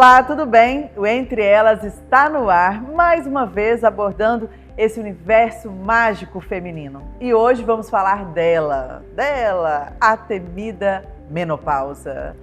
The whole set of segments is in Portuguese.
Olá, tudo bem? O Entre Elas está no ar, mais uma vez abordando esse universo mágico feminino. E hoje vamos falar dela, a temida menopausa.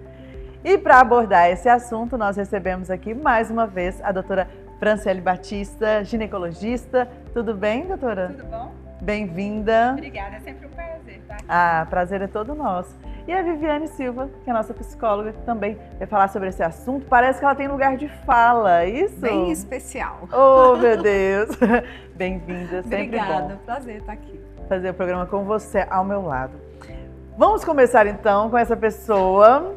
E para abordar esse assunto, nós recebemos aqui mais uma vez a doutora Franciele Batista, ginecologista. Tudo bem, doutora? Tudo bom? Bem-vinda. Obrigada, é sempre um prazer estar aqui. Prazer é todo nosso. E a Viviane Silva, que é a nossa psicóloga, que também vai falar sobre esse assunto. Parece que ela tem lugar de fala, isso? Bem especial. Oh, meu Deus! Bem-vinda, sempre Obrigada, bom. prazer estar aqui. Fazer o programa com você ao meu lado. Vamos começar então com essa pessoa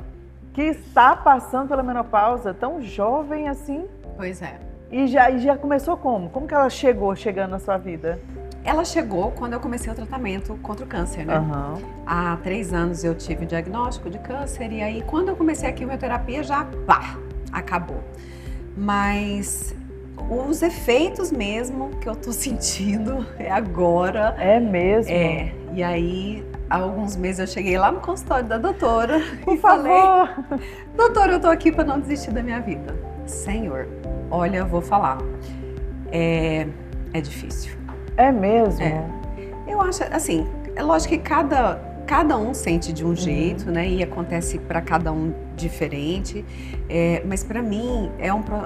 que está passando pela menopausa, tão jovem assim. Pois é. E já começou como? Como que ela chegando na sua vida? Ela chegou quando eu comecei o tratamento contra o câncer, né? Uhum. Há 3 anos eu tive o diagnóstico de câncer e aí quando eu comecei a quimioterapia já, acabou. Mas os efeitos mesmo que eu tô sentindo é agora. É mesmo? É, e aí há alguns meses eu cheguei lá no consultório da doutora Por favor! Falei, doutora, eu tô aqui para não desistir da minha vida. Senhor, olha, eu vou falar, é difícil. É mesmo? Eu acho, assim, é lógico que cada um sente de um jeito, né? E acontece para cada um diferente. Mas para mim,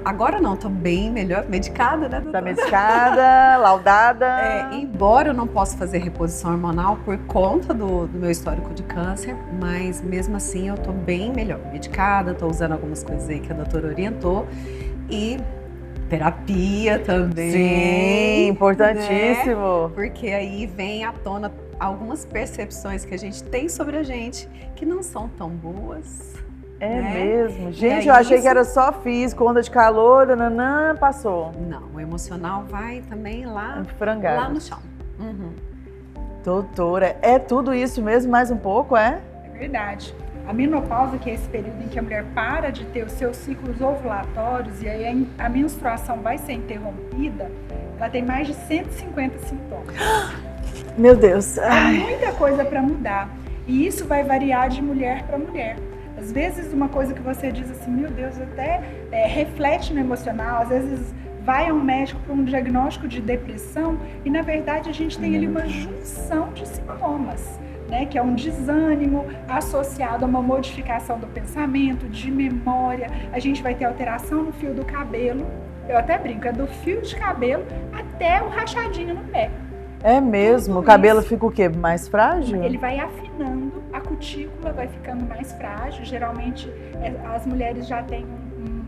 agora não, tô bem melhor, medicada, né, doutora? Tá medicada, laudada. Embora eu não possa fazer reposição hormonal por conta do meu histórico de câncer, mas mesmo assim eu tô bem melhor, medicada, tô usando algumas coisas aí que a doutora orientou e terapia também. Sim, importantíssimo. Né? Porque aí vem à tona algumas percepções que a gente tem sobre a gente que não são tão boas. É né? mesmo. Gente, eu achei que era só físico, onda de calor, nananã, passou. Não, o emocional vai também lá no chão. Uhum. Doutora, é tudo isso mesmo, mais um pouco, é? É verdade. A menopausa, que é esse período em que a mulher para de ter os seus ciclos ovulatórios e aí a menstruação vai ser interrompida, ela tem mais de 150 sintomas. Meu Deus. Há muita coisa para mudar. E isso vai variar de mulher para mulher. Às vezes uma coisa que você diz assim, meu Deus, até reflete no emocional, às vezes vai a um médico para um diagnóstico de depressão e na verdade a gente tem ali uma junção de sintomas. Né, que é um desânimo associado a uma modificação do pensamento, de memória. A gente vai ter alteração no fio do cabelo. Eu até brinco, é do fio de cabelo até o rachadinho no pé. É mesmo? O cabelo fica o quê? Mais frágil? Ele vai afinando, a cutícula vai ficando mais frágil. Geralmente as mulheres já têm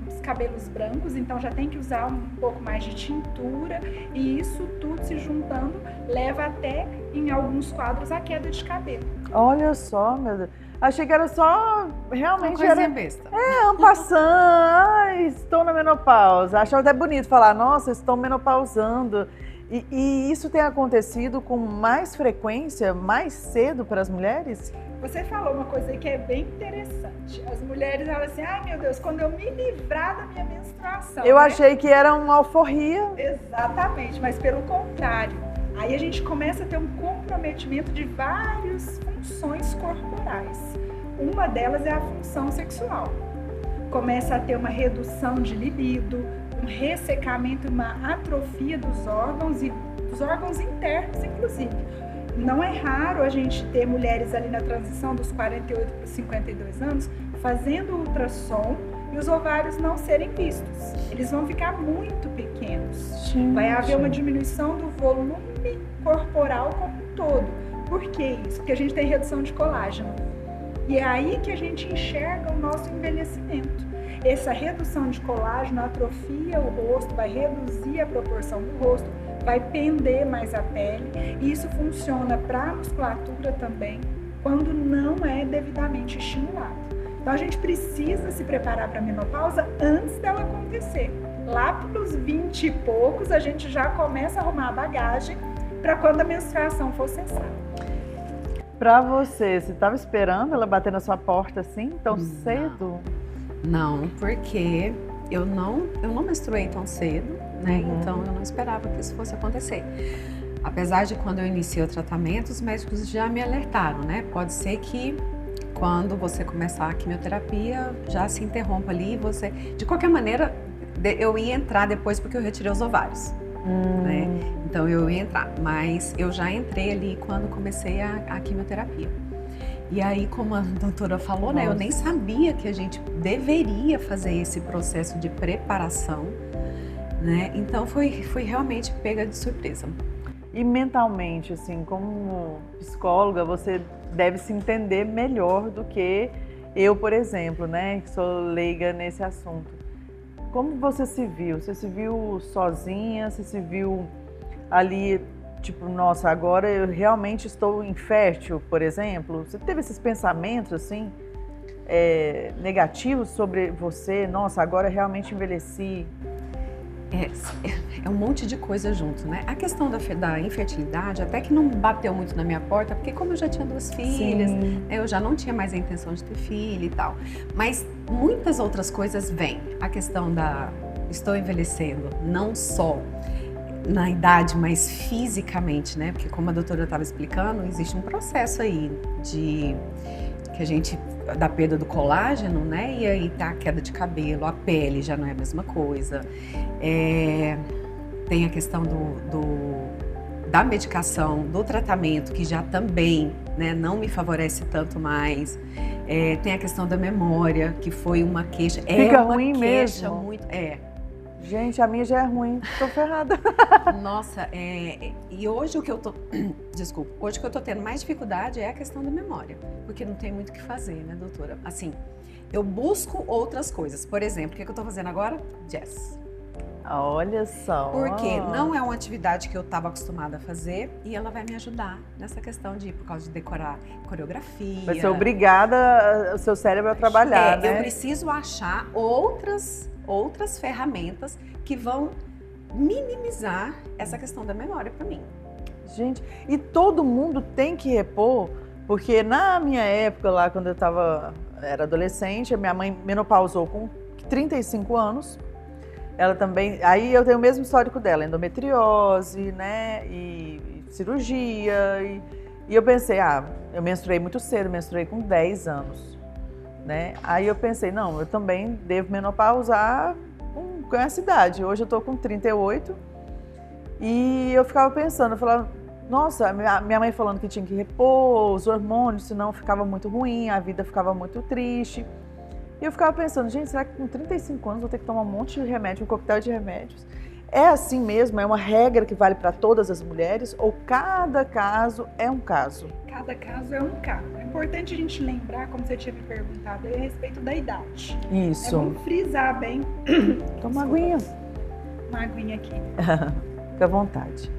uns cabelos brancos, então já tem que usar um pouco mais de tintura. E isso tudo se juntando leva até, em alguns quadros, a queda de cabelo. Olha só, meu Deus. Achei que era só, realmente uma coisinha era... besta. en passant, estou na menopausa. Achava até bonito falar, nossa, estou menopausando. E isso tem acontecido com mais frequência, mais cedo para as mulheres? Você falou uma coisa aí que é bem interessante. As mulheres falam assim, ai meu Deus, quando eu me livrar da minha menstruação. Eu achei que era uma alforria. Exatamente, mas pelo contrário. Aí a gente começa a ter um comprometimento de várias funções corporais. Uma delas é a função sexual. Começa a ter uma redução de libido, um ressecamento, uma atrofia dos órgãos e dos órgãos internos, inclusive. Não é raro a gente ter mulheres ali na transição dos 48 para os 52 anos fazendo ultrassom e os ovários não serem vistos. Eles vão ficar muito pequenos. Gente. Vai haver uma diminuição do volume corporal como um todo. Por que isso? Porque a gente tem redução de colágeno. E é aí que a gente enxerga o nosso envelhecimento. Essa redução de colágeno atrofia o rosto, vai reduzir a proporção do rosto, vai pender mais a pele, e isso funciona para a musculatura também, quando não é devidamente estimulado. Então a gente precisa se preparar para a menopausa antes dela acontecer. Lá pelos 20 e poucos, a gente já começa a arrumar a bagagem para quando a menstruação for cessar. Para você estava esperando ela bater na sua porta assim, tão cedo? Não, porque eu não menstruei tão cedo, né? Então eu não esperava que isso fosse acontecer. Apesar de quando eu iniciei o tratamento, os médicos já me alertaram, né? Pode ser que quando você começar a quimioterapia, já se interrompa ali, você... De qualquer maneira, eu ia entrar depois porque eu retirei os ovários, né? Então eu ia entrar, mas eu já entrei ali quando comecei a quimioterapia. E aí, como a doutora falou, né, eu nem sabia que a gente deveria fazer esse processo de preparação, né? Então foi realmente pega de surpresa. E mentalmente, assim, como psicóloga, você deve se entender melhor do que eu, por exemplo, né, que sou leiga nesse assunto. Como você se viu? Você se viu sozinha? Você se viu ali, tipo, nossa, agora eu realmente estou infértil, por exemplo? Você teve esses pensamentos, assim, negativos sobre você? Nossa, agora eu realmente envelheci. É um monte de coisa junto, né? A questão da infertilidade até que não bateu muito na minha porta, porque como eu já tinha 2 filhas, eu já não tinha mais a intenção de ter filho e tal. Mas muitas outras coisas vêm. A questão estou envelhecendo, não só na idade, mas fisicamente, né? Porque como a doutora estava explicando, existe um processo aí da perda do colágeno, né? E aí tá a queda de cabelo, a pele já não é a mesma coisa. Tem a questão da medicação, do tratamento, que já também, né, não me favorece tanto mais. Tem a questão da memória, que foi uma queixa. Fica ruim mesmo? Muito, Gente, a minha já é ruim, tô ferrada. Nossa, e hoje hoje o que eu tô tendo mais dificuldade é a questão da memória, porque não tem muito o que fazer, né, doutora? Assim, eu busco outras coisas. Por exemplo, o que eu tô fazendo agora? Jazz. Olha só. Porque não é uma atividade que eu estava acostumada a fazer e ela vai me ajudar nessa questão por causa de decorar coreografia. Vai ser obrigada o seu cérebro a trabalhar, né? Eu preciso achar outras ferramentas que vão minimizar essa questão da memória para mim. Gente, e todo mundo tem que repor, porque na minha época lá, quando eu era adolescente, a minha mãe menopausou com 35 anos. Ela também, aí eu tenho o mesmo histórico dela, endometriose, né, e cirurgia, e eu pensei, eu menstruei muito cedo, menstruei com 10 anos, né, aí eu pensei, não, eu também devo menopausar com essa idade. Hoje eu tô com 38 e eu ficava pensando, eu falava, nossa, minha mãe falando que tinha que repor os hormônios, senão ficava muito ruim, a vida ficava muito triste. E eu ficava pensando, gente, será que com 35 anos vou ter que tomar um monte de remédio, um coquetel de remédios? É assim mesmo? É uma regra que vale para todas as mulheres? Ou cada caso é um caso? Cada caso é um caso. É importante a gente lembrar, como você tinha me perguntado, a respeito da idade. Isso. Vamos frisar bem. Toma uma aguinha. Uma aguinha aqui. Fica à vontade.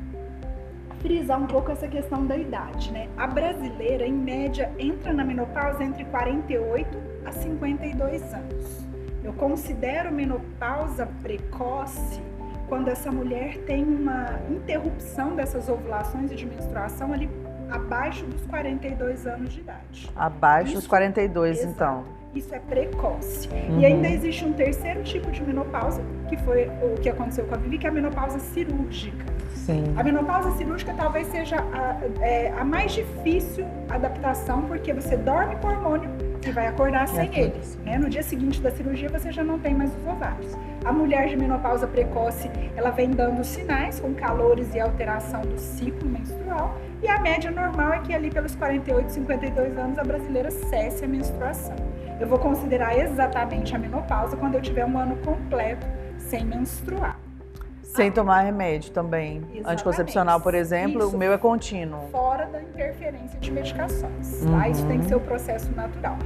Frisar um pouco essa questão da idade, né? A brasileira, em média, entra na menopausa entre 48 a 52 anos. Eu considero menopausa precoce quando essa mulher tem uma interrupção dessas ovulações e de menstruação ali abaixo dos 42 anos de idade. Abaixo dos 42, exato. Então. Isso é precoce. E ainda existe um terceiro tipo de menopausa, que foi o que aconteceu com a Vivi, que é a menopausa cirúrgica. Sim. A menopausa cirúrgica talvez seja a mais difícil adaptação, porque você dorme com hormônio e vai acordar sem ele, né? No dia seguinte da cirurgia você já não tem mais os ovários. A mulher de menopausa precoce, ela vem dando sinais com calores e alteração do ciclo menstrual, e a média normal é que ali pelos 48, 52 anos a brasileira cesse a menstruação. Eu vou considerar exatamente a menopausa quando eu tiver um ano completo sem menstruar. Sem tomar remédio também. Exatamente. Anticoncepcional, por exemplo, Isso, o meu é contínuo. Fora da interferência de medicações, tá? Isso tem que ser o processo natural.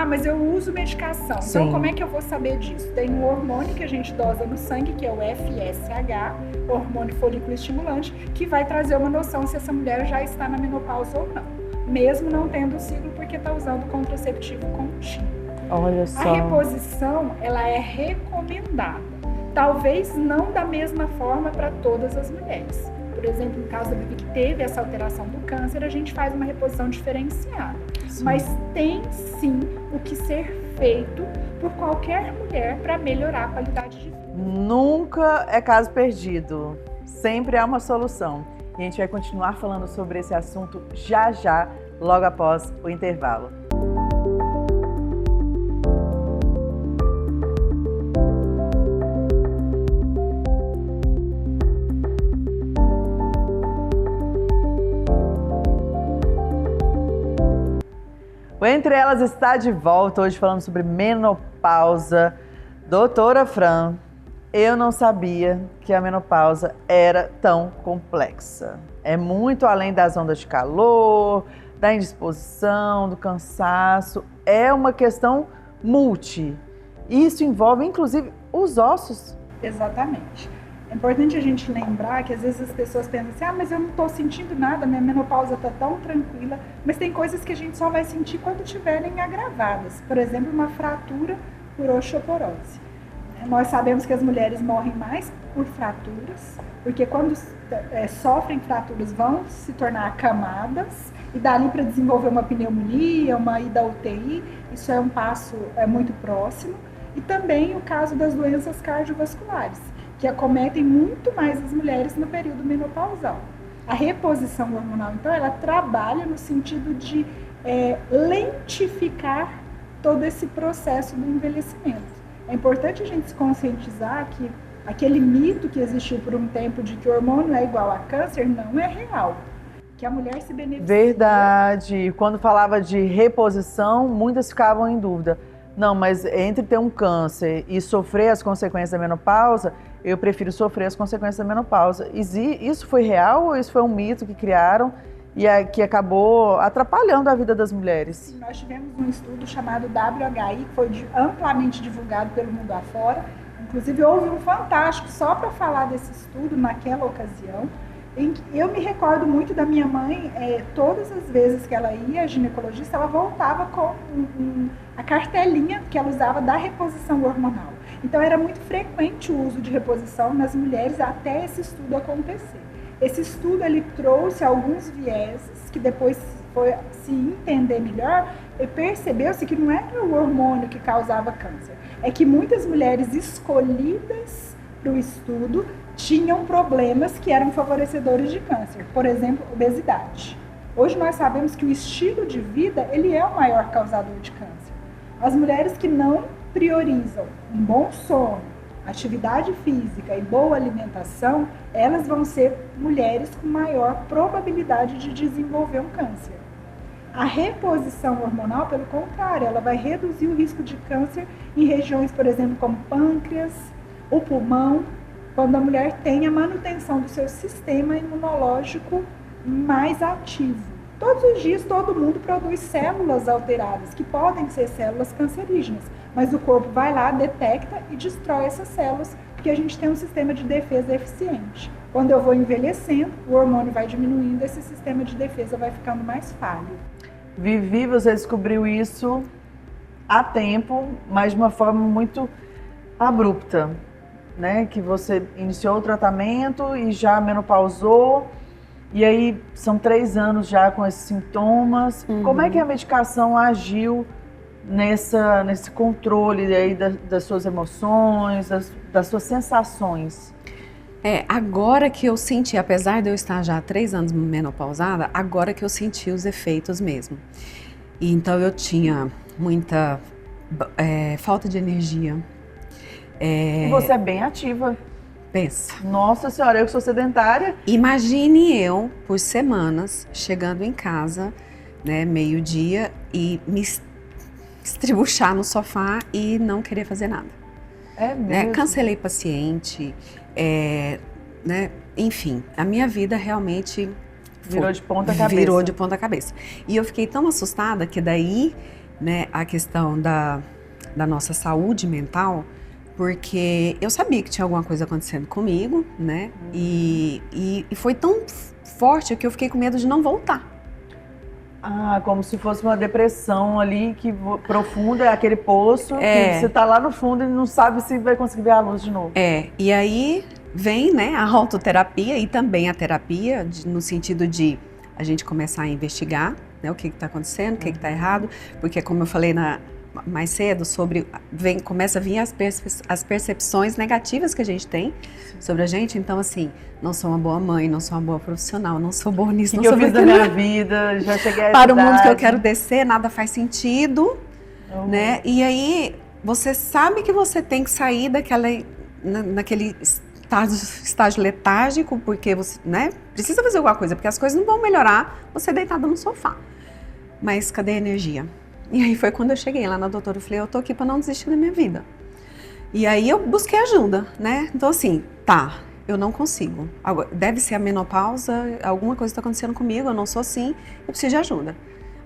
Mas eu uso medicação. Sim. Então, como é que eu vou saber disso? Tem um hormônio que a gente dosa no sangue, que é o FSH, hormônio folículo estimulante, que vai trazer uma noção se essa mulher já está na menopausa ou não. Mesmo não tendo ciclo, porque está usando contraceptivo contínuo. Olha só. A reposição, ela é recomendada. Talvez não da mesma forma para todas as mulheres. Por exemplo, no caso da Vivi, que teve essa alteração do câncer, a gente faz uma reposição diferenciada. Sim. Mas tem sim o que ser feito por qualquer mulher para melhorar a qualidade de vida. Nunca é caso perdido. Sempre há uma solução. E a gente vai continuar falando sobre esse assunto já, logo após o intervalo. Entre Elas está de volta, hoje falando sobre menopausa. Doutora Fran, eu não sabia que a menopausa era tão complexa. É muito além das ondas de calor, da indisposição, do cansaço. É uma questão multi. Isso envolve, inclusive, os ossos. Exatamente. É importante a gente lembrar que às vezes as pessoas pensam assim, mas eu não estou sentindo nada, minha menopausa está tão tranquila, mas tem coisas que a gente só vai sentir quando estiverem agravadas. Por exemplo, uma fratura por osteoporose. Nós sabemos que as mulheres morrem mais por fraturas, porque quando sofrem fraturas vão se tornar camadas, e dali para desenvolver uma pneumonia, uma ida à UTI, isso é um passo muito próximo. E também o caso das doenças cardiovasculares, que acometem muito mais as mulheres no período menopausal. A reposição hormonal, então, ela trabalha no sentido de lentificar todo esse processo do envelhecimento. É importante a gente se conscientizar que aquele mito que existiu por um tempo de que o hormônio é igual a câncer não é real. Que a mulher se beneficia. Verdade. Quando falava de reposição, muitas ficavam em dúvida. Não, mas entre ter um câncer e sofrer as consequências da menopausa, eu prefiro sofrer as consequências da menopausa. Isso foi real ou isso foi um mito que criaram e que acabou atrapalhando a vida das mulheres? Sim, nós tivemos um estudo chamado WHI, que foi amplamente divulgado pelo mundo afora. Inclusive, houve um fantástico só para falar desse estudo naquela ocasião. Eu me recordo muito da minha mãe, todas as vezes que ela ia à ginecologista, ela voltava com a cartelinha que ela usava da reposição hormonal. Então era muito frequente o uso de reposição nas mulheres até esse estudo acontecer. Esse estudo ele trouxe alguns vieses que depois foi se entender melhor e percebeu-se que não era o hormônio que causava câncer, é que muitas mulheres escolhidas para o estudo tinham problemas que eram favorecedores de câncer, por exemplo, obesidade. Hoje nós sabemos que o estilo de vida ele é o maior causador de câncer. As mulheres que não priorizam um bom sono, atividade física e boa alimentação, elas vão ser mulheres com maior probabilidade de desenvolver um câncer. A reposição hormonal, pelo contrário, ela vai reduzir o risco de câncer em regiões, por exemplo, como pâncreas, o pulmão, quando a mulher tem a manutenção do seu sistema imunológico mais ativo. Todos os dias todo mundo produz células alteradas, que podem ser células cancerígenas, mas o corpo vai lá, detecta e destrói essas células, porque a gente tem um sistema de defesa eficiente. Quando eu vou envelhecendo, o hormônio vai diminuindo, esse sistema de defesa vai ficando mais falho. Vivi, você descobriu isso há tempo, mas de uma forma muito abrupta, né? Que você iniciou o tratamento e já menopausou, e aí são 3 anos já com esses sintomas. Como é que a medicação agiu nesse controle aí das suas emoções, das suas sensações? Agora que eu senti, apesar de eu estar já há 3 anos menopausada, agora que eu senti os efeitos mesmo. E então eu tinha muita falta de energia. E você é bem ativa. Pensa. Nossa senhora, eu que sou sedentária. Imagine eu, por semanas, chegando em casa, né, meio-dia, e me estribuchar no sofá e não querer fazer nada. É mesmo? Cancelei paciente, né, enfim, a minha vida realmente virou de ponta cabeça. Virou de ponta cabeça. E eu fiquei tão assustada que daí, né, a questão da nossa saúde mental, porque eu sabia que tinha alguma coisa acontecendo comigo, né? E foi tão forte que eu fiquei com medo de não voltar. Ah, como se fosse uma depressão ali, que profunda, aquele poço, que você tá lá no fundo e não sabe se vai conseguir ver a luz de novo. E aí vem, né, a autoterapia e também a terapia, no sentido de a gente começar a investigar, né, o que está acontecendo, o que está errado, porque como eu falei mais cedo, começa a vir as percepções negativas que a gente tem sobre a gente. Então, assim, não sou uma boa mãe, não sou uma boa profissional, não sou boa nisso, não sou boa naquilo. O que eu fiz da minha vida, já cheguei a para o mundo que eu quero descer, nada faz sentido, né? E aí, você sabe que você tem que sair naquele estágio letárgico, porque você, né, precisa fazer alguma coisa, porque as coisas não vão melhorar você deitada no sofá. Mas cadê a energia? E aí foi quando eu cheguei lá na doutora, eu falei, eu tô aqui para não desistir da minha vida. E aí eu busquei ajuda, né? Então assim, eu não consigo. Agora, deve ser a menopausa, alguma coisa está acontecendo comigo, eu não sou assim, eu preciso de ajuda.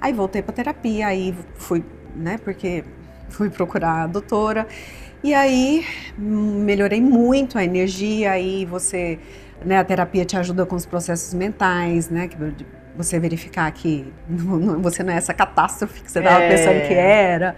Aí voltei para terapia, aí fui, né, porque fui procurar a doutora. E aí melhorei muito a energia, aí você, né, a terapia te ajuda com os processos mentais, né, que você verificar que você não é essa catástrofe que você estava pensando que era,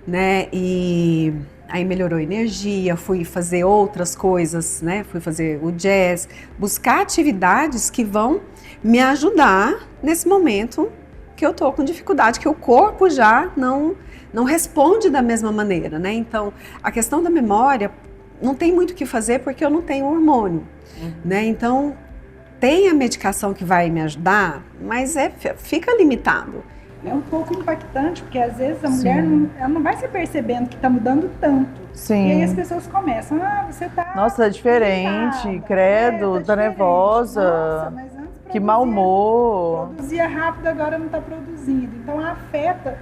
né, e aí melhorou a energia, fui fazer outras coisas, né, fui fazer o jazz, buscar atividades que vão me ajudar nesse momento que eu tô com dificuldade, que o corpo já não responde da mesma maneira, né, então a questão da memória não tem muito o que fazer porque eu não tenho hormônio, né, então tem a medicação que vai me ajudar, mas fica limitado. É um pouco impactante, porque às vezes a mulher ela não vai se percebendo que está mudando tanto. Sim. E aí as pessoas começam, você tá... Nossa, é diferente, irritada, credo, tá tá nervosa, Nossa, mas antes que mau humor. Produzia rápido, agora não está produzindo. Então afeta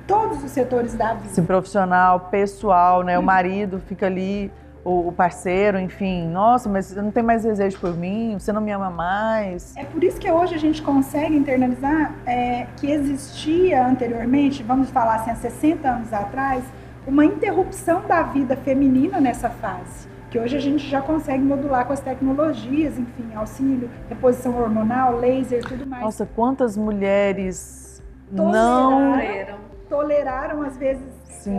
todos os setores da vida. Sim, profissional, pessoal, né? O marido fica ali, o parceiro, enfim. Nossa, mas você não tem mais desejo por mim, você não me ama mais. É por isso que hoje a gente consegue internalizar que existia anteriormente, vamos falar assim, há 60 anos atrás, uma interrupção da vida feminina nessa fase. Que hoje a gente já consegue modular com as tecnologias, enfim, auxílio, reposição hormonal, laser, tudo mais. Nossa, quantas mulheres toleraram às vezes Sim.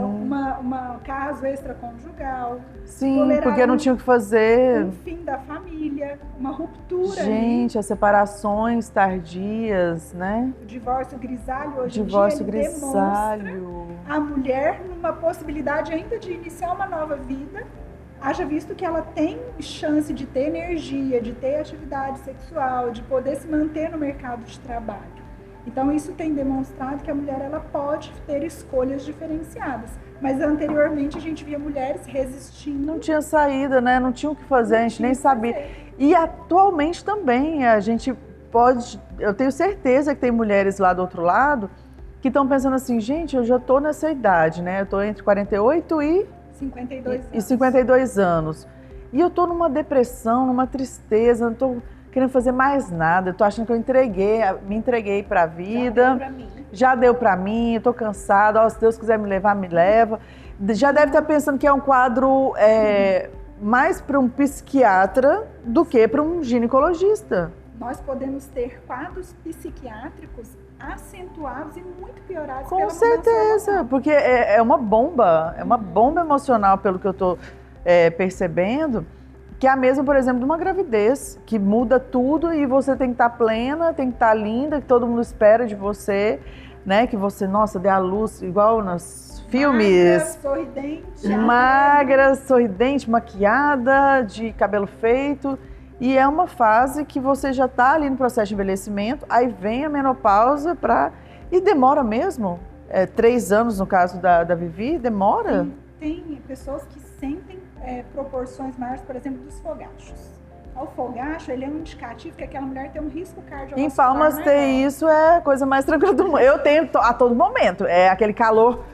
caso extraconjugal. Sim, porque não tinha o que fazer. Um fim da família, uma ruptura. Gente, as separações tardias, né? O divórcio grisalho hoje divórcio em dia, ele grisalho. demonstra a mulher numa possibilidade ainda de iniciar uma nova vida, haja visto que ela tem chance de ter energia, de ter atividade sexual, de poder se manter no mercado de trabalho. Então isso tem demonstrado que a mulher ela pode ter escolhas diferenciadas. Mas anteriormente a gente via mulheres resistindo. Não tinha saída, né? Não tinha o que fazer, a gente nem sabia. E atualmente também a gente pode... Eu tenho certeza que tem mulheres lá do outro lado que estão pensando assim, gente, eu já estou nessa idade, né? Eu estou entre 48 e 52 anos. E eu estou numa depressão, numa tristeza, não estou querendo fazer mais nada. Eu tô achando que eu me entreguei para a vida. Já deu para mim, eu tô cansada. Se Deus quiser me levar, me leva. Já deve estar pensando que é um quadro mais para um psiquiatra do que para um ginecologista. Nós podemos ter quadros psiquiátricos acentuados e muito piorados. Com certeza, porque é uma bomba emocional, pelo que eu tô percebendo. Que é a mesma, por exemplo, de uma gravidez, que muda tudo e você tem que estar plena, tem que estar linda, que todo mundo espera de você, né? Que você, nossa, dê a luz, igual nos filmes. Magra, sorridente, maquiada, de cabelo feito. E é uma fase que você já está ali no processo de envelhecimento, aí vem a menopausa e demora mesmo. 3 anos no caso da Vivi, demora? Tem pessoas que sentem proporções maiores, por exemplo, dos fogachos. O fogacho, ele é um indicativo que aquela mulher tem um risco cardiovascular. Em Palmas ter isso é a coisa mais tranquila do mundo. Eu tenho a todo momento, é aquele calor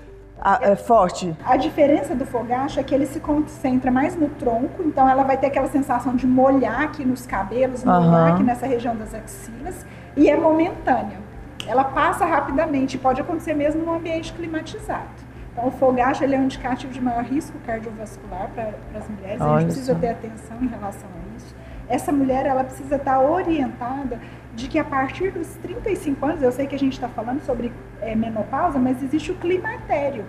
forte. A diferença do fogacho é que ele se concentra mais no tronco, então ela vai ter aquela sensação de molhar aqui nos cabelos, molhar aqui nessa região das axilas, e é momentânea. Ela passa rapidamente, pode acontecer mesmo num ambiente climatizado. Então, o fogacho ele é um indicativo de maior risco cardiovascular para as mulheres. A gente precisa ter atenção em relação a isso. Essa mulher ela precisa estar orientada de que a partir dos 35 anos, eu sei que a gente está falando sobre menopausa, mas existe o climatério,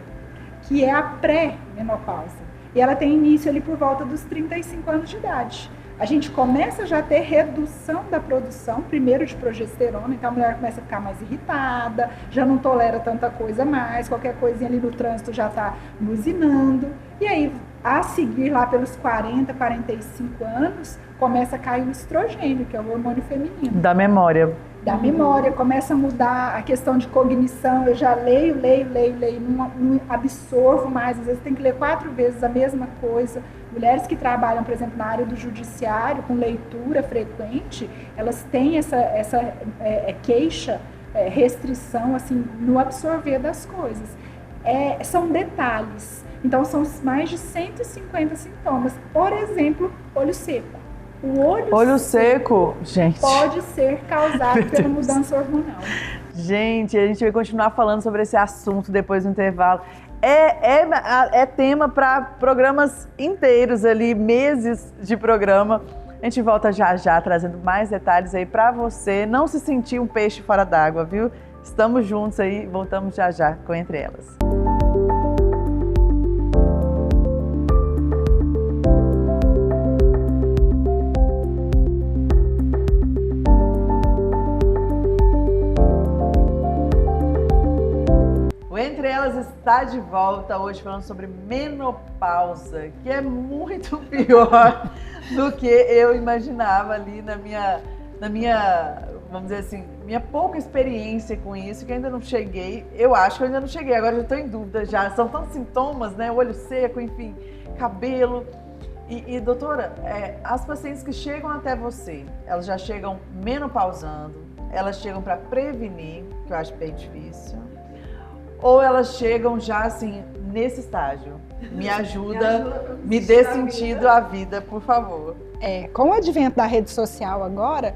que é a pré-menopausa. E ela tem início ali por volta dos 35 anos de idade. A gente começa já a ter redução da produção, primeiro de progesterona, então a mulher começa a ficar mais irritada, já não tolera tanta coisa mais, qualquer coisinha ali no trânsito já está buzinando. E aí, a seguir lá pelos 40, 45 anos, começa a cair o estrogênio, que é o hormônio feminino. Da memória. Da memória, começa a mudar a questão de cognição, eu já leio, não absorvo mais, às vezes tem que ler 4 vezes a mesma coisa. Mulheres que trabalham, por exemplo, na área do judiciário, com leitura frequente, elas têm essa queixa restrição assim, no absorver das coisas. São detalhes. Então, são mais de 150 sintomas. Por exemplo, olho seco. O olho seco, gente, pode ser causado pela mudança hormonal. Gente, a gente vai continuar falando sobre esse assunto depois do intervalo. É tema para programas inteiros ali, meses de programa. A gente volta já já trazendo mais detalhes aí para você não se sentir um peixe fora d'água, viu? Estamos juntos aí, voltamos já já com Entre Elas. Entre Elas está de volta hoje falando sobre menopausa, que é muito pior do que eu imaginava ali na minha, vamos dizer assim, minha pouca experiência com isso, que ainda não cheguei. Eu acho que eu ainda não cheguei, agora já estou em dúvida já. São tantos sintomas, né? Olho seco, enfim, cabelo. E doutora, as pacientes que chegam até você, elas já chegam menopausando, elas chegam para prevenir, que eu acho bem difícil. Ou elas chegam já assim, nesse estágio? Me ajuda, me dê sentido à vida, por favor. Com o advento da rede social agora,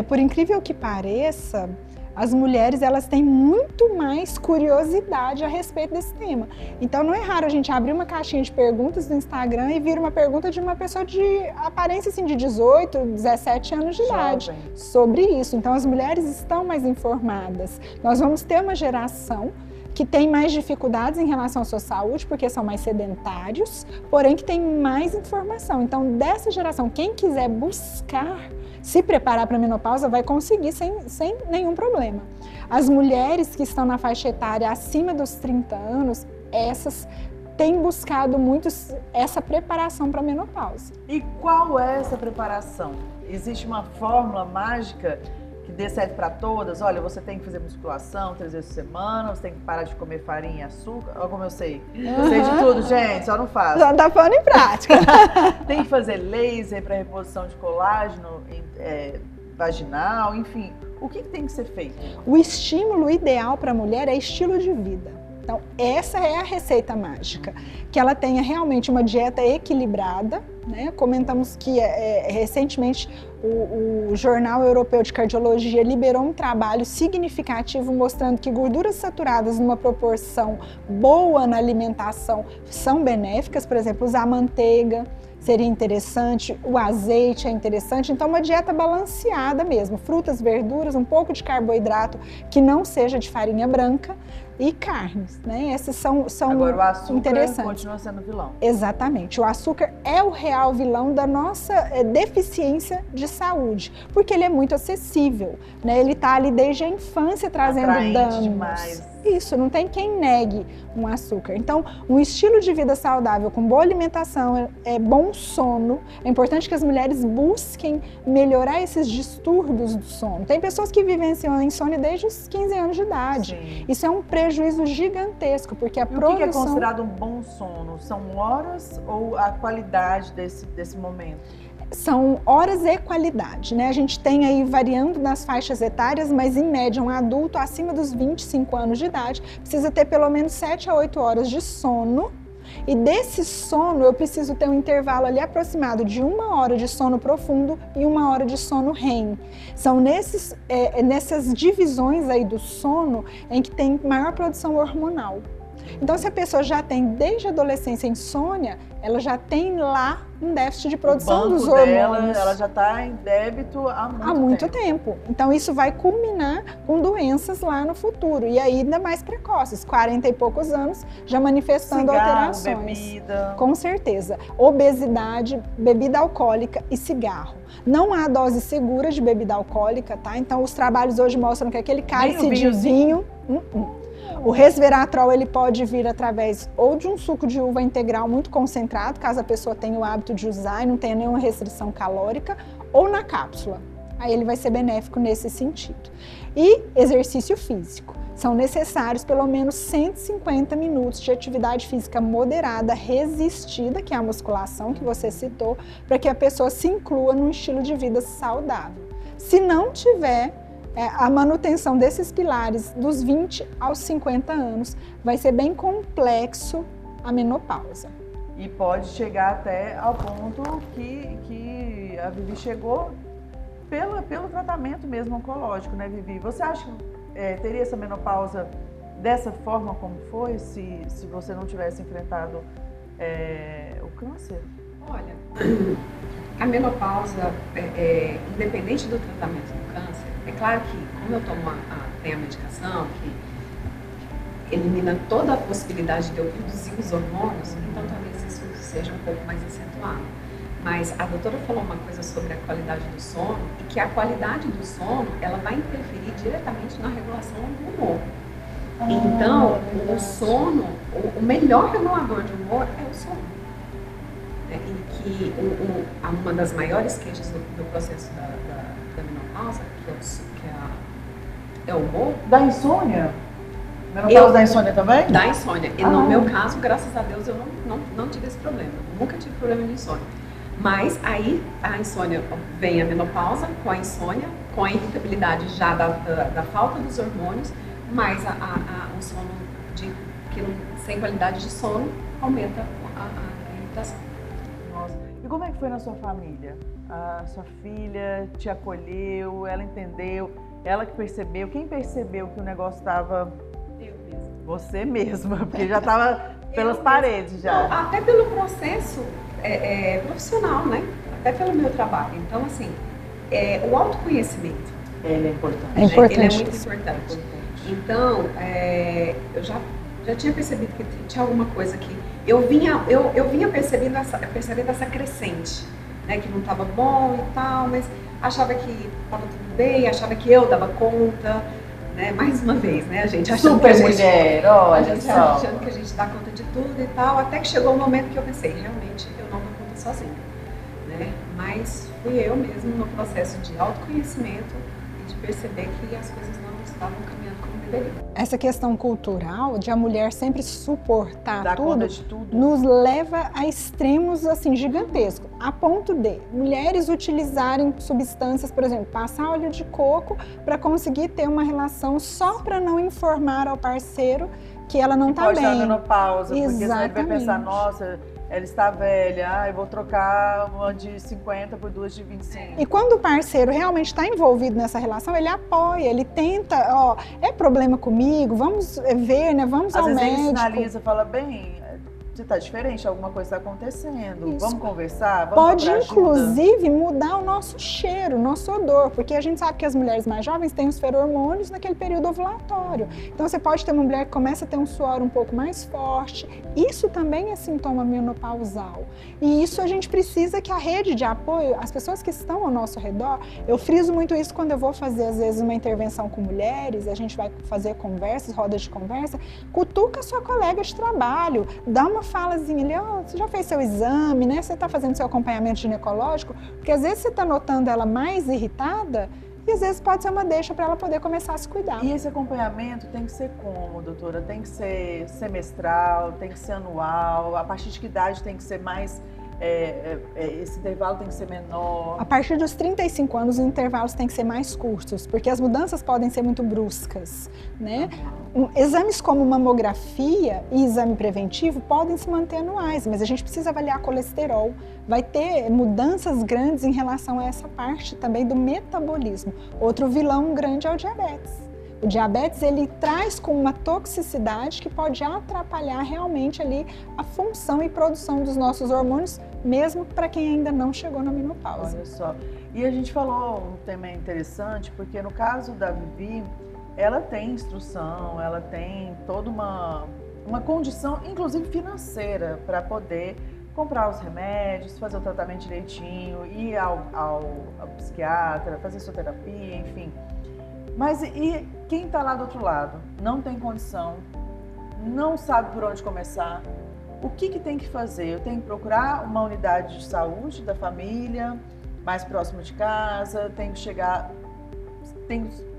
por incrível que pareça, as mulheres elas têm muito mais curiosidade a respeito desse tema. Então não é raro a gente abrir uma caixinha de perguntas no Instagram e vir uma pergunta de uma pessoa de aparência assim, de 18, 17 anos de idade sobre isso. Então as mulheres estão mais informadas. Nós vamos ter uma geração que tem mais dificuldades em relação à sua saúde, porque são mais sedentários, porém que tem mais informação. Então, dessa geração, quem quiser buscar se preparar para a menopausa vai conseguir sem nenhum problema. As mulheres que estão na faixa etária acima dos 30 anos, essas têm buscado muito essa preparação para a menopausa. E qual é essa preparação? Existe uma fórmula mágica que dê certo para todas? Olha, você tem que fazer musculação 3 vezes por semana, você tem que parar de comer farinha e açúcar. Olha como eu sei. Eu sei de tudo, gente, só não faço. Já tá falando em prática. Tem que fazer laser para reposição de colágeno vaginal, enfim. O que tem que ser feito? O estímulo ideal para a mulher é estilo de vida. Então, essa é a receita mágica, que ela tenha realmente uma dieta equilibrada, né? Comentamos que recentemente o Jornal Europeu de Cardiologia liberou um trabalho significativo mostrando que gorduras saturadas numa proporção boa na alimentação são benéficas. Por exemplo, usar manteiga seria interessante, o azeite é interessante, então uma dieta balanceada mesmo, frutas, verduras, um pouco de carboidrato que não seja de farinha branca e carnes, né? Esses são Agora, o açúcar interessantes. Continua sendo vilão. Exatamente, o açúcar é o real vilão da nossa deficiência de saúde, porque ele é muito acessível, né? Ele está ali desde a infância trazendo danos. Demais. Isso, não tem quem negue um açúcar. Então, um estilo de vida saudável, com boa alimentação, bom sono. É importante que as mulheres busquem melhorar esses distúrbios do sono. Tem pessoas que vivenciam a insônia desde os 15 anos de idade. Sim. Isso é um prejuízo gigantesco, porque a produção... O que é considerado um bom sono? São horas ou a qualidade desse momento? São horas e qualidade, né? A gente tem aí variando nas faixas etárias, mas em média um adulto acima dos 25 anos de idade precisa ter pelo menos 7 a 8 horas de sono. E desse sono eu preciso ter um intervalo ali aproximado de 1 hora de sono profundo e 1 hora de sono REM. São nessas divisões aí do sono em que tem maior produção hormonal. Então, se a pessoa já tem desde a adolescência insônia, ela já tem lá um déficit de produção dos hormônios. Ela já está em débito há muito tempo. Então, isso vai culminar com doenças lá no futuro. E aí, ainda mais precoces, 40 e poucos anos, já manifestando alterações. Bebida. Com certeza. Obesidade, bebida alcoólica e cigarro. Não há dose segura de bebida alcoólica, tá? Então, os trabalhos hoje mostram que aquele cálice de vinho... O resveratrol ele pode vir através ou de um suco de uva integral muito concentrado, caso a pessoa tenha o hábito de usar e não tenha nenhuma restrição calórica, ou na cápsula. Aí ele vai ser benéfico nesse sentido. E exercício físico. São necessários pelo menos 150 minutos de atividade física moderada, resistida, que é a musculação que você citou, para que a pessoa se inclua num estilo de vida saudável. Se não tiver a manutenção desses pilares dos 20 aos 50 anos vai ser bem complexo a menopausa. E pode chegar até ao ponto que a Vivi chegou pelo tratamento mesmo oncológico, né, Vivi? Você acha que teria essa menopausa dessa forma como foi, se você não tivesse enfrentado o câncer? Olha, a menopausa, independente do tratamento do câncer, é claro que, como eu tenho a medicação que elimina toda a possibilidade de eu produzir os hormônios, então talvez isso seja um pouco mais acentuado. Mas a doutora falou uma coisa sobre a qualidade do sono, e que a qualidade do sono, ela vai interferir diretamente na regulação do humor. Então, o sono, o melhor regulador de humor é o sono. E que uma das maiores queixas do processo da menopausa, que é o humor. Da insônia? Menopausa da insônia também? Da insônia. E no meu caso, graças a Deus, eu não tive esse problema. Nunca tive problema de insônia. Mas aí a insônia vem a menopausa com a insônia, com a irritabilidade já da falta dos hormônios, mas o sono sem qualidade de sono aumenta a irritação. Nossa. E como é que foi na sua família? A sua filha te acolheu, ela entendeu, ela que percebeu? Quem percebeu que o negócio estava... Eu mesma. Você mesma, porque já estava pelas paredes já. Não, até pelo processo profissional, né? Até pelo meu trabalho. Então, assim, o autoconhecimento. Ele é importante. É importante. Ele é muito importante. Então, eu já tinha percebido que tinha alguma coisa que eu vinha percebendo essa crescente, né? Que não estava bom e tal, mas achava que estava tudo bem, achava que eu dava conta, né? Mais uma vez, né? A gente achando Super mulher, olha só. Achando que a gente dá conta de tudo e tal, até que chegou o momento que eu pensei, realmente eu não dou conta sozinha, né? Mas fui eu mesmo no processo de autoconhecimento e de perceber que as coisas não estavam caminhando como deveriam. Essa questão cultural de a mulher sempre suportar tudo, nos leva a extremos assim gigantescos, a ponto de mulheres utilizarem substâncias, por exemplo, passar óleo de coco para conseguir ter uma relação só para não informar ao parceiro que ela não está bem. Pode estar menopausa, porque senão ele vai Exatamente. pensar, nossa, ela está velha, eu vou trocar uma de 50 por duas de 25. E quando o parceiro realmente está envolvido nessa relação, ele apoia, ele tenta, é problema comigo, vamos ver, né? Vamos ao médico. Às vezes ele sinaliza, fala, bem, você está diferente, alguma coisa está acontecendo, Isso. Vamos conversar, vamos Pode, procurar ajuda. inclusive, mudar o nosso cheiro, o nosso odor, porque a gente sabe que as mulheres mais jovens têm os feromônios naquele período ovulatório. Então, você pode ter uma mulher que começa a ter um suor um pouco mais forte. Isso também é sintoma menopausal. E isso a gente precisa que a rede de apoio, as pessoas que estão ao nosso redor, eu friso muito isso quando eu vou fazer, às vezes, uma intervenção com mulheres, a gente vai fazer conversas, rodas de conversa, cutuca a sua colega de trabalho, dá uma falazinha ali, você já fez seu exame, né? Você está fazendo seu acompanhamento ginecológico? Porque às vezes você está notando ela mais irritada e às vezes pode ser uma deixa para ela poder começar a se cuidar. E esse acompanhamento tem que ser como, doutora? Tem que ser semestral, tem que ser anual? A partir de que idade tem que ser mais... esse intervalo tem que ser menor? A partir dos 35 anos, os intervalos têm que ser mais curtos, porque as mudanças podem ser muito bruscas, né? Exames como mamografia e exame preventivo podem se manter anuais, mas a gente precisa avaliar colesterol. Vai ter mudanças grandes em relação a essa parte também do metabolismo. Outro vilão grande é o diabetes. O diabetes, ele traz com uma toxicidade que pode atrapalhar realmente ali a função e produção dos nossos hormônios, mesmo para quem ainda não chegou na menopausa. Olha só. E a gente falou um tema interessante, porque no caso da Vivi, ela tem instrução, ela tem toda uma condição, inclusive financeira, para poder comprar os remédios, fazer o tratamento direitinho, ir ao psiquiatra, fazer sua terapia, enfim. Mas e quem está lá do outro lado? Não tem condição, não sabe por onde começar. O que tem que fazer? Eu tenho que procurar uma unidade de saúde da família, mais próximo de casa, tenho que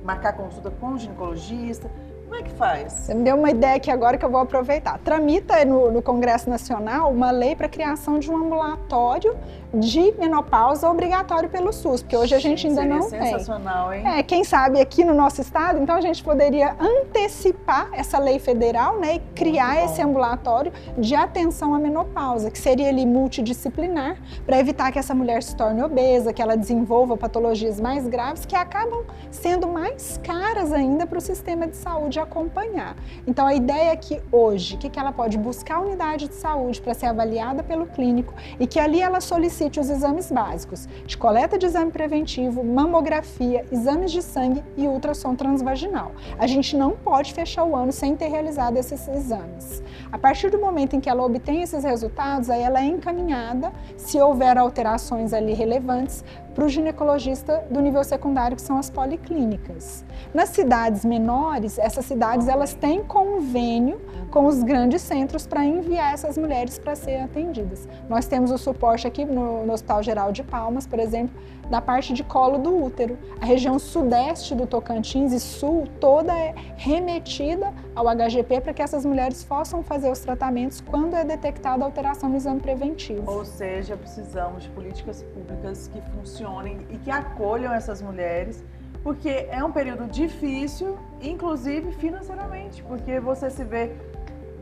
marcar consulta com o ginecologista. Como é que faz? Você me deu uma ideia aqui agora que eu vou aproveitar. Tramita no Congresso Nacional uma lei para a criação de um ambulatório de menopausa obrigatório pelo SUS, porque hoje a gente ainda não tem. Sensacional, hein? Quem sabe aqui no nosso estado, então a gente poderia antecipar essa lei federal, né, e criar esse ambulatório de atenção à menopausa, que seria ali multidisciplinar, para evitar que essa mulher se torne obesa, que ela desenvolva patologias mais graves, que acabam sendo mais caras ainda para o sistema de saúde acompanhar. Então a ideia é que hoje, que ela pode buscar a unidade de saúde para ser avaliada pelo clínico e que ali ela solicite os exames básicos de coleta de exame preventivo, mamografia, exames de sangue e ultrassom transvaginal. A gente não pode fechar o ano sem ter realizado esses exames. A partir do momento em que ela obtém esses resultados, aí ela é encaminhada, se houver alterações ali relevantes, para o ginecologista do nível secundário, que são as policlínicas. Nas cidades menores, essas cidades elas têm convênio com os grandes centros para enviar essas mulheres para serem atendidas. Nós temos o suporte aqui no Hospital Geral de Palmas, por exemplo, da parte de colo do útero. A região sudeste do Tocantins e sul toda é remetida ao HGP para que essas mulheres possam fazer os tratamentos quando é detectada alteração no exame preventivo. Ou seja, precisamos de políticas públicas que funcionem e que acolham essas mulheres, porque é um período difícil, inclusive financeiramente, porque você se vê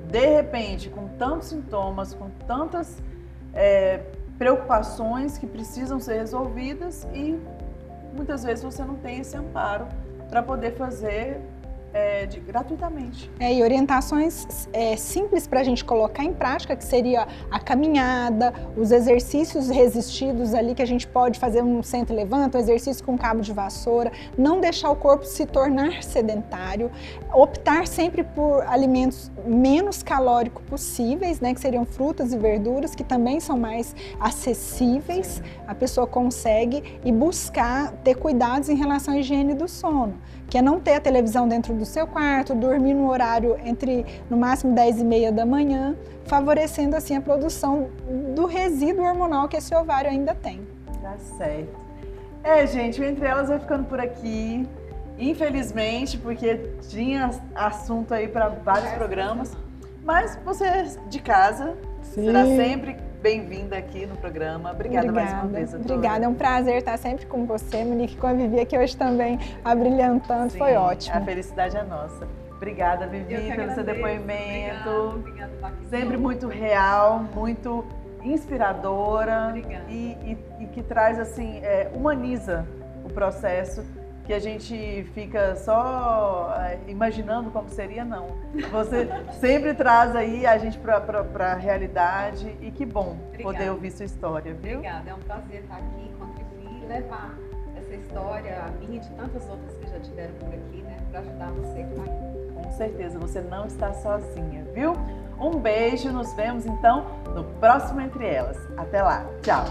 de repente com tantos sintomas, com tantas preocupações que precisam ser resolvidas e muitas vezes você não tem esse amparo para poder fazer gratuitamente. E orientações simples para a gente colocar em prática, que seria a caminhada, os exercícios resistidos ali que a gente pode fazer um senta e levanta, um exercício com cabo de vassoura, não deixar o corpo se tornar sedentário, optar sempre por alimentos menos calóricos possíveis, né, que seriam frutas e verduras, que também são mais acessíveis, sim, a pessoa consegue, e buscar ter cuidados em relação à higiene do sono, que é não ter a televisão dentro do seu quarto, dormir no horário entre, no máximo, 10h30 da manhã, favorecendo assim a produção do resíduo hormonal que esse ovário ainda tem. Tá certo. Gente, o Entre Elas vai ficando por aqui, infelizmente, porque tinha assunto aí para vários programas, mas você de casa, sim, será sempre bem-vinda aqui no programa. Obrigada mais uma vez, doutora. Obrigada, é um prazer estar sempre com você, Monique, com a Vivi aqui hoje também, abrilhantando, sim, foi ótimo. A felicidade é nossa. Obrigada, Vivi, pelo seu depoimento. Obrigada, sempre muito real, muito inspiradora e que traz, assim, humaniza o processo, que a gente fica só imaginando como seria, não. Você sempre traz aí a gente para a realidade e que bom poder ouvir sua história, viu? Obrigada, é um prazer estar aqui, contribuir e levar essa história, a minha e de tantas outras que já tiveram por aqui, né, para ajudar você que está aí. Com certeza, você não está sozinha, viu? Um beijo, nos vemos então no próximo Entre Elas. Até lá, tchau!